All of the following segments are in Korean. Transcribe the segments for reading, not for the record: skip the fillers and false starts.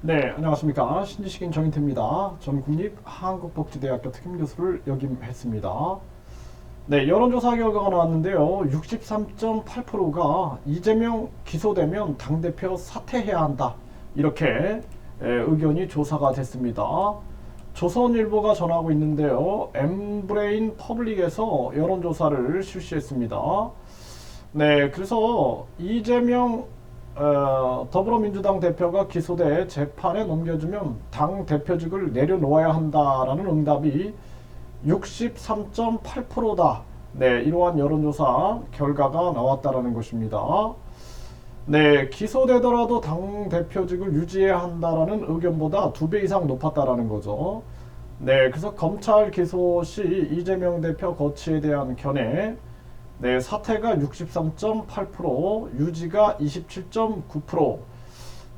네, 안녕하십니까. 신지식인 정인태입니다. 전 국립한국복지대학교 특임교수를 역임했습니다. 네, 여론조사 결과가 나왔는데요. 63.8%가 이재명 기소되면 당대표 사퇴해야 한다. 이렇게 의견이 조사가 됐습니다. 조선일보가 전하고 있는데요. 엠브레인 퍼블릭에서 여론조사를 실시했습니다. 네, 그래서 이재명 더불어민주당 대표가 기소돼 재판에 넘겨주면 당 대표직을 내려놓아야 한다라는 응답이 63.8%다. 네, 이러한 여론조사 결과가 나왔다라는 것입니다. 네, 기소되더라도 당 대표직을 유지해야 한다라는 의견보다 2배 이상 높았다라는 거죠. 네, 그래서 검찰 기소 시 이재명 대표 거취에 대한 견해, 네, 사퇴가 63.8%, 유지가 27.9%,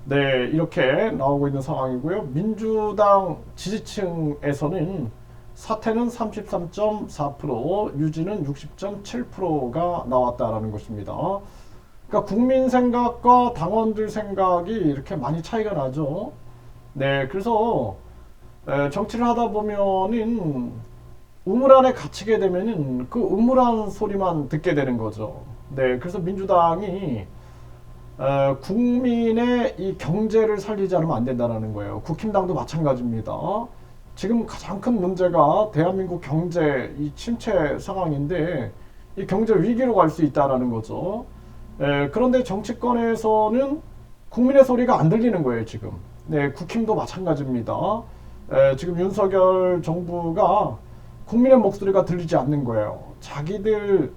네, 이렇게 나오고 있는 상황이고요. 민주당 지지층에서는 사퇴는 33.4%, 유지는 60.7%가 나왔다라는 것입니다. 그러니까 국민 생각과 당원들 생각이 이렇게 많이 차이가 나죠. 네, 그래서 정치를 하다 보면은 우물 안에 갇히게 되면은 그 우물한 소리만 듣게 되는 거죠. 네, 그래서 민주당이 국민의 이 경제를 살리지 않으면 안 된다는 거예요. 국힘당도 마찬가지입니다. 지금 가장 큰 문제가 대한민국 경제 이 침체 상황인데 이 경제 위기로 갈 수 있다라는 거죠. 그런데 정치권에서는 국민의 소리가 안 들리는 거예요, 지금. 네, 국힘도 마찬가지입니다. 지금 윤석열 정부가 국민의 목소리가 들리지 않는 거예요. 자기들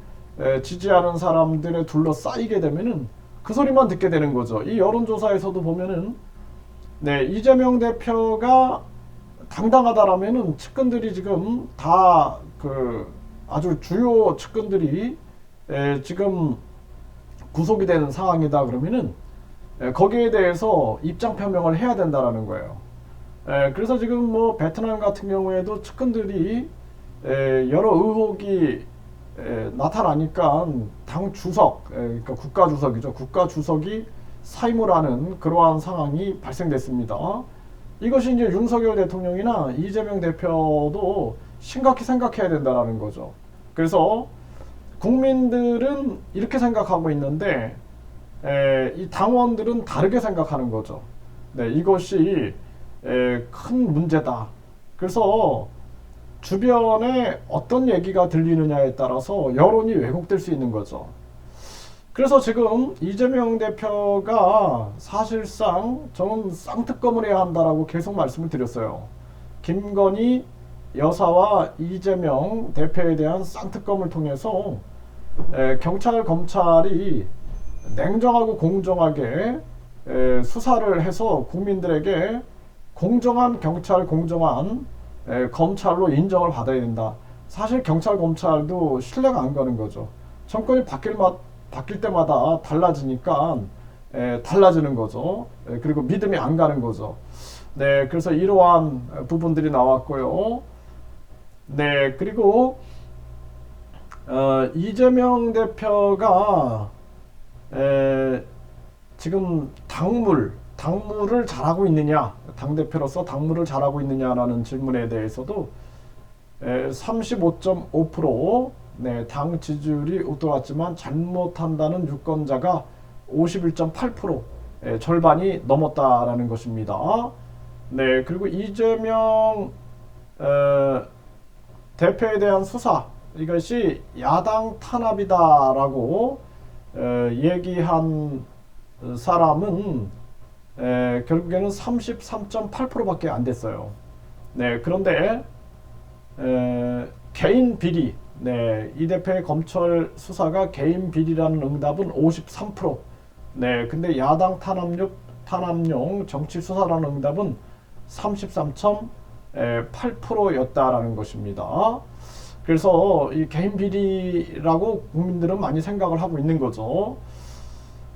지지하는 사람들에 둘러싸이게 되면은 그 소리만 듣게 되는 거죠. 이 여론조사에서도 보면은 네, 이재명 대표가 당당하다라면은 측근들이 지금 다 그 아주 주요 측근들이 지금 구속이 되는 상황이다 그러면은 거기에 대해서 입장 표명을 해야 된다라는 거예요. 그래서 지금 뭐 베트남 같은 경우에도 측근들이 여러 의혹이 나타나니까 당 주석, 그러니까 국가 주석이죠. 국가 주석이 사임을 하는 그러한 상황이 발생됐습니다. 이것이 이제 윤석열 대통령이나 이재명 대표도 심각히 생각해야 된다는 거죠. 그래서 국민들은 이렇게 생각하고 있는데 이 당원들은 다르게 생각하는 거죠. 네, 이것이 큰 문제다. 그래서 주변에 어떤 얘기가 들리느냐에 따라서 여론이 왜곡될 수 있는 거죠. 그래서 지금 이재명 대표가 사실상 저는 쌍특검을 해야 한다라고 계속 말씀을 드렸어요. 김건희 여사와 이재명 대표에 대한 쌍특검을 통해서 경찰 검찰이 냉정하고 공정하게 수사를 해서 국민들에게 공정한 경찰, 공정한 검찰로 인정을 받아야 된다. 사실 경찰, 검찰도 신뢰가 안 가는 거죠. 정권이 바뀔 때마다 달라지니까 달라지는 거죠. 그리고 믿음이 안 가는 거죠. 네, 그래서 이러한 부분들이 나왔고요. 네, 그리고 이재명 대표가 지금 당무를 잘하고 있느냐, 당대표로서 당무를 잘하고 있느냐라는 질문에 대해서도 35.5%, 네, 당 지지율이 웃돌았지만 잘못한다는 유권자가 51.8%, 절반이 넘었다라는 것입니다. 네, 그리고 이재명 대표에 대한 수사, 이것이 야당 탄압이다라고 얘기한 사람은 결국에는 33.8%밖에 안 됐어요. 네, 그런데 개인 비리, 네, 이 대표의 검찰 수사가 개인 비리라는 응답은 53%. 네, 근데 야당 탄압용 정치 수사라는 응답은 33.8%였다라는 것입니다. 그래서 이 개인 비리라고 국민들은 많이 생각을 하고 있는 거죠.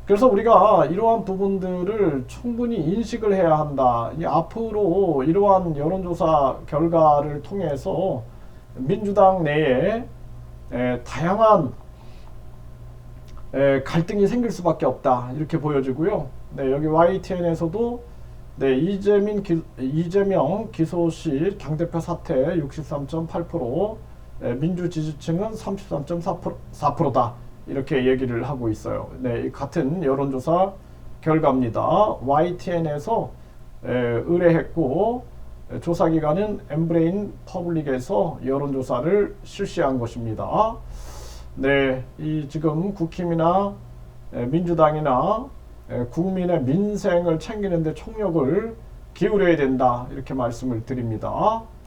그래서 우리가 이러한 부분들을 충분히 인식을 해야 한다. 이 앞으로 이러한 여론조사 결과를 통해서 민주당 내에 다양한 갈등이 생길 수밖에 없다. 이렇게 보여지고요. 네, 여기 YTN에서도 네, 이재명 기소실 당대표 사퇴 63.8%, 민주 지지층은 33.4%다. 이렇게 얘기를 하고 있어요. 네, 같은 여론조사 결과입니다. YTN에서 의뢰했고, 조사기관은 엠브레인 퍼블릭에서 여론조사를 실시한 것입니다. 네, 이 지금 국힘이나 민주당이나 국민의 민생을 챙기는 데 총력을 기울여야 된다. 이렇게 말씀을 드립니다.